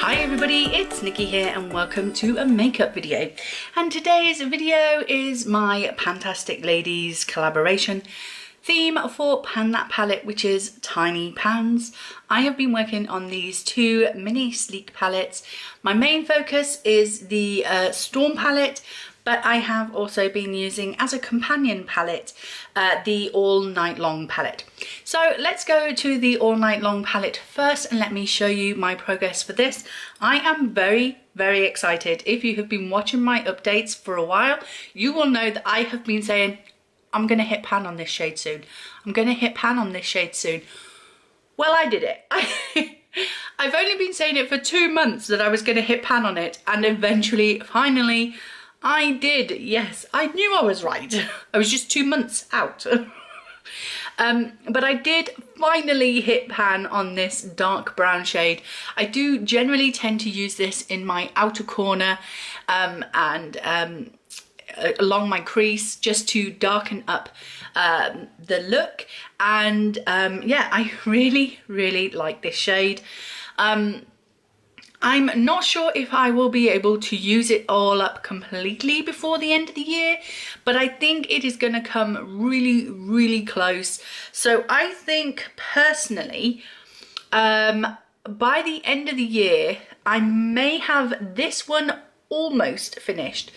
Hi everybody, it's Nikki here and welcome to a makeup video. And today's video is my Pantastic Ladies collaboration theme for Pan That palette, which is Tiny Pans. I have been working on these two mini sleek palettes. My main focus is the Storm palette, but I have also been using as a companion palette the All Night Long palette. So let's go to the All Night Long palette first and let me show you my progress for this. I am very excited. If you have been watching my updates for a while, you will know that I have been saying I'm gonna hit pan on this shade soon. I'm gonna hit pan on this shade soon. Well, I did it. I've only been saying it for 2 months that I was gonna hit pan on it, and eventually, finally, I did. Yes, I knew I was right. I was just 2 months out. But I did finally hit pan on this dark brown shade. I do generally tend to use this in my outer corner and along my crease just to darken up the look. And yeah, I really like this shade. I'm not sure if I will be able to use it all up completely before the end of the year, but I think it is going to come really close. So I think personally, by the end of the year, I may have this one almost finished.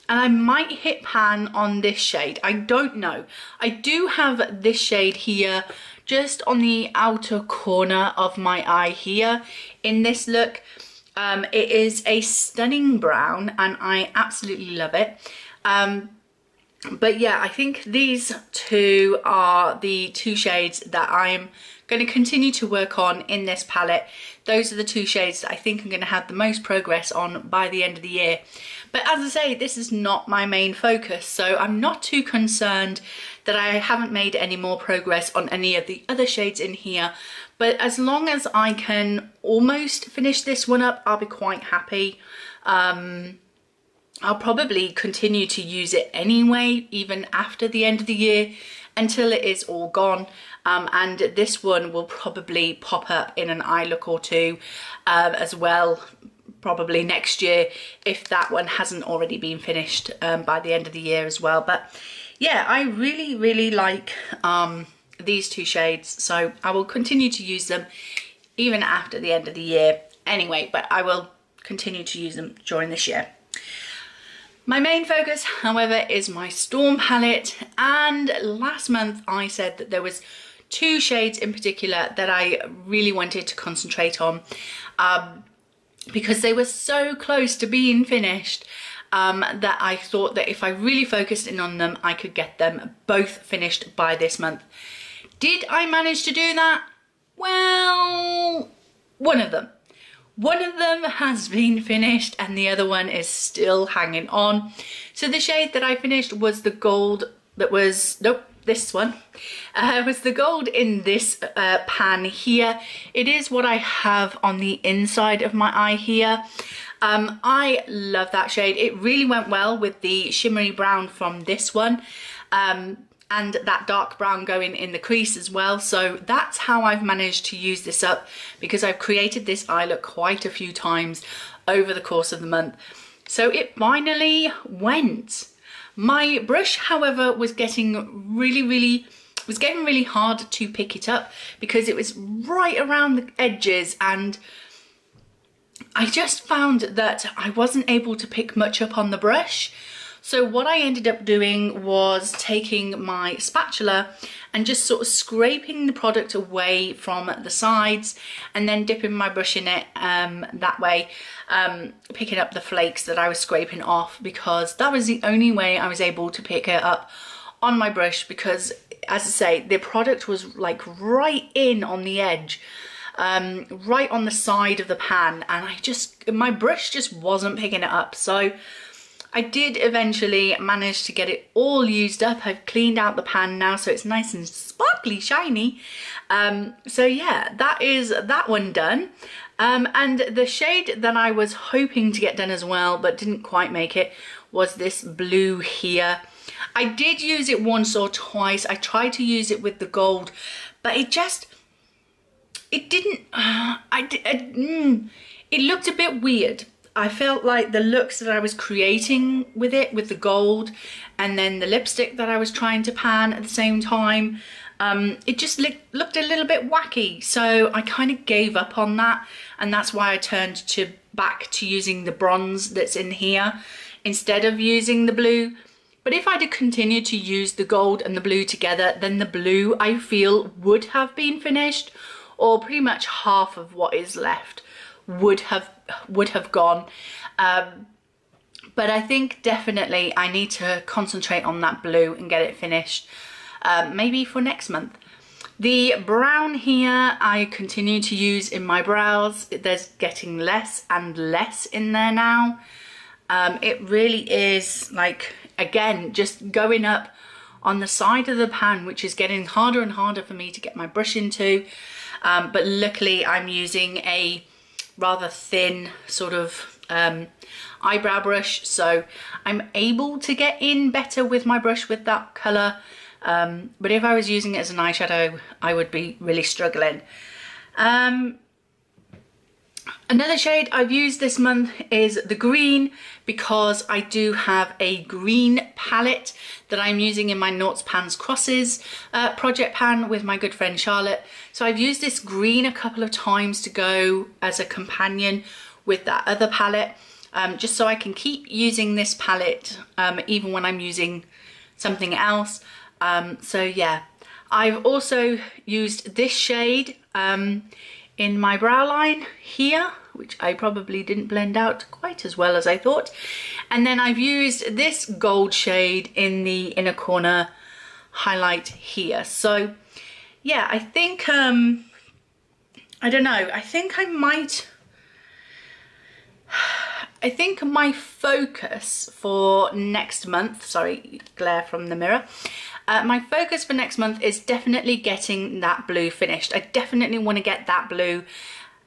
And I might hit pan on this shade. I don't know. I do have this shade here just on the outer corner of my eye here in this look. It is a stunning brown and I absolutely love it. But yeah, I think these two are the two shades that I'm going to continue to work on in this palette. Those are the two shades that I think I'm going to have the most progress on by the end of the year. But as I say, this is not my main focus, so I'm not too concerned that I haven't made any more progress on any of the other shades in here. But as long as I can almost finish this one up, I'll be quite happy. I'll probably continue to use it anyway, even after the end of the year, until it is all gone. And this one will probably pop up in an eye look or two as well, probably next year, if that one hasn't already been finished by the end of the year as well. But yeah, I really like these two shades, so I will continue to use them even after the end of the year anyway, but I will continue to use them during this year. My main focus, however, is my Storm palette, and last month I said that there was two shades in particular that I really wanted to concentrate on because they were so close to being finished that I thought that if I really focused in on them, I could get them both finished by this month. Did I manage to do that? Well, one of them. One of them has been finished and the other one is still hanging on. So the shade that I finished was the gold that was, nope, this one. Was the gold in this pan here. It is what I have on the inside of my eye here. I love that shade. It really went well with the shimmery brown from this one. And that dark brown going in the crease as well. So that's how I've managed to use this up, because I've created this eye look quite a few times over the course of the month. So it finally went. My brush, however, was getting really hard to pick it up because it was right around the edges, and I just found that I wasn't able to pick much up on the brush. So what I ended up doing was taking my spatula and just sort of scraping the product away from the sides and then dipping my brush in it that way, picking up the flakes that I was scraping off, because that was the only way I was able to pick it up on my brush, because as I say, the product was like right in on the edge, right on the side of the pan, and my brush just wasn't picking it up. So I did eventually manage to get it all used up. I've cleaned out the pan now, so it's nice and sparkly shiny. So yeah, that is that one done. And the shade that I was hoping to get done as well, but didn't quite make it, was this blue here. I did use it once or twice. I tried to use it with the gold, but it didn't, it looked a bit weird. I felt like the looks that I was creating with it, with the gold, and then the lipstick that I was trying to pan at the same time, it just looked a little bit wacky. So I kind of gave up on that, and that's why I turned back to using the bronze that's in here instead of using the blue. But if I'd have continued to use the gold and the blue together, then the blue I feel would have been finished, or pretty much half of what is left would have gone. But I think definitely I need to concentrate on that blue and get it finished, maybe for next month. The brown here I continue to use in my brows. There's getting less and less in there now. It really is, like, again, just going up on the side of the pan, which is getting harder and harder for me to get my brush into. But luckily I'm using a rather thin sort of eyebrow brush, so I'm able to get in better with my brush with that colour. But if I was using it as an eyeshadow, I would be really struggling. Another shade I've used this month is the green, because I do have a green palette that I'm using in my Noughts Pans Crosses project pan with my good friend Charlotte. So I've used this green a couple of times to go as a companion with that other palette, just so I can keep using this palette even when I'm using something else. So yeah, I've also used this shade in my brow line here, which I probably didn't blend out quite as well as I thought. And then I've used this gold shade in the inner corner highlight here. So yeah, I think, I don't know, I think my focus for next month, sorry, glare from the mirror. My focus for next month is definitely getting that blue finished. I definitely want to get that blue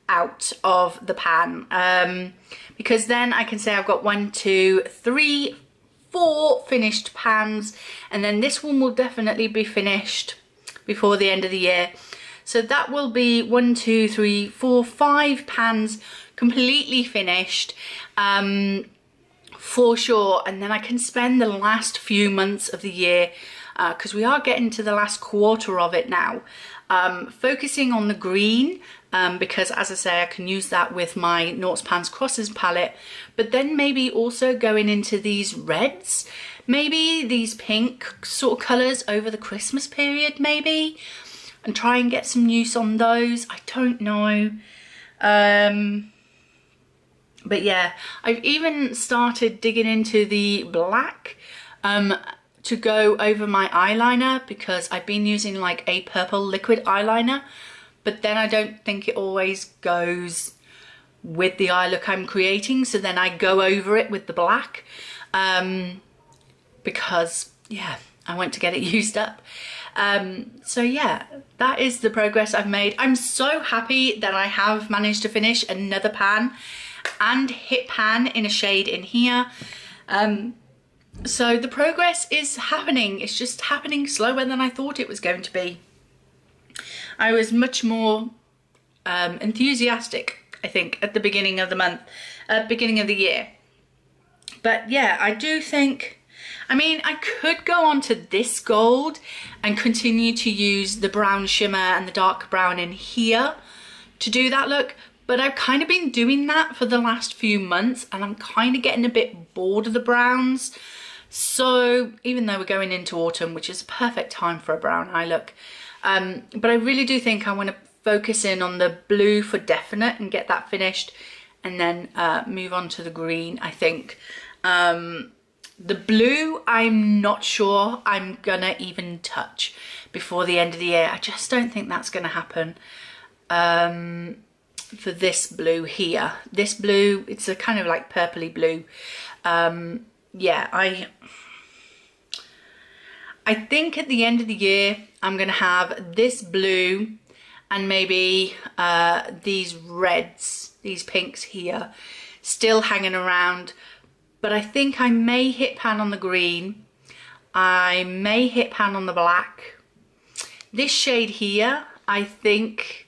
out of the pan, because then I can say I've got 1, 2, 3, 4 finished pans, and then this one will definitely be finished before the end of the year. So that will be 1, 2, 3, 4, 5 pans completely finished, for sure. And then I can spend the last few months of the year, because we are getting to the last quarter of it now, focusing on the green, because as I say, I can use that with my Noughts Pans Crosses palette, but then maybe also going into these reds, maybe these pink sort of colours over the Christmas period maybe, and try and get some use on those. I don't know. But yeah, I've even started digging into the black to go over my eyeliner, because I've been using like a purple liquid eyeliner, but then I don't think it always goes with the eye look I'm creating, so then I go over it with the black, because yeah, I want to get it used up. So yeah, that is the progress I've made. I'm so happy that I have managed to finish another pan and hit pan in a shade in here. So the progress is happening. It's just happening slower than I thought it was going to be. I was much more enthusiastic, I think, at the beginning of the month, beginning of the year. But yeah, I do think, I mean, I could go on to this gold and continue to use the brown shimmer and the dark brown in here to do that look, but I've kind of been doing that for the last few months, and I'm kind of getting a bit bored of the browns. So even though we're going into autumn, which is a perfect time for a brown eye look, but I really do think I want to focus in on the blue for definite and get that finished, and then move on to the green, I think. The blue, I'm not sure I'm gonna even touch before the end of the year. I just don't think that's gonna happen. For this blue here, this blue, it's a kind of like purpley blue. Yeah, I think at the end of the year I'm gonna have this blue and maybe these reds, these pinks here, still hanging around. But I think I may hit pan on the green. I may hit pan on the black. This shade here, I think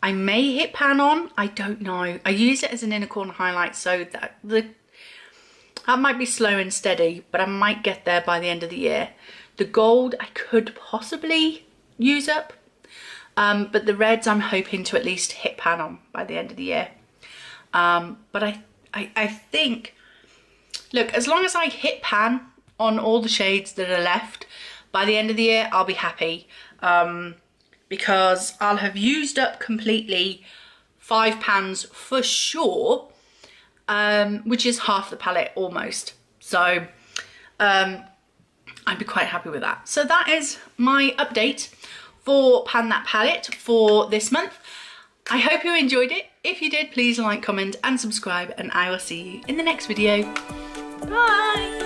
I may hit pan on, I don't know. I use it as an inner corner highlight, so that might be slow and steady, but I might get there by the end of the year. The gold I could possibly use up, but the reds I'm hoping to at least hit pan on by the end of the year. But I think, look, as long as I hit pan on all the shades that are left by the end of the year, I'll be happy, because I'll have used up completely 5 pans for sure, which is half the palette almost. So I'd be quite happy with that. So that is my update for Pan That palette for this month. I hope you enjoyed it. If you did, please like, comment and subscribe, and I will see you in the next video. Bye!